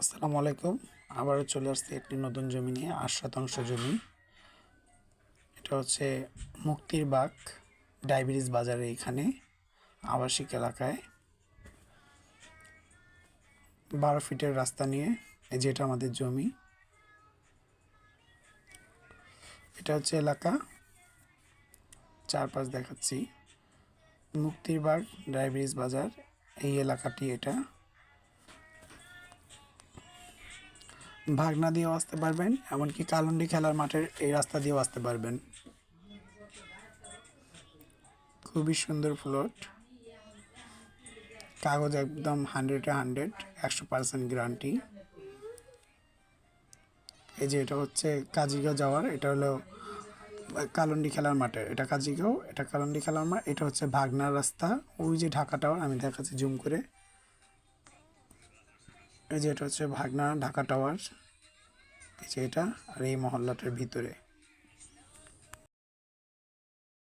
আসসালামু আলাইকুম। আবারও চলে আসছি একটি নতুন জমি নিয়ে, ৮ শতাংশ জমি। এটা হচ্ছে মুক্তির বাগ, ডায়াবেটিস বাজারে, এখানে আবাসিক এলাকায় 12 ফিটের রাস্তা নিয়ে যেটা আমাদের জমি। এটা হচ্ছে এলাকা, চারপাশ দেখাচ্ছি। মুক্তির বাগ, ডায়াবেটিস বাজার, এই এলাকাটি। এটা ভাগনা দিয়েও আসতে পারবেন, এমনকি কালুন্ডি খেলার মাঠের এই রাস্তা দিয়েও আসতে পারবেন। খুবই সুন্দর প্লট, কাগজ একদম 100-100, 100% গ্যারান্টি। এই যে এটা হচ্ছে কাজিগাঁও যাওয়ার, এটা হলো কালুন্ডি খেলার মাঠের, এটা কাজিগাঁও, এটা কালুন্ডি খেলার মাঠ। এটা হচ্ছে ভাগনার রাস্তা, ওই যে ঢাকা টাওয়ার, আমি দেখাচ্ছি জুম করে। এই যে এটা হচ্ছে ভাগনা ঢাকা টাওয়ার, এই যে এটা, আর এই মহল্লাটার ভিতরে।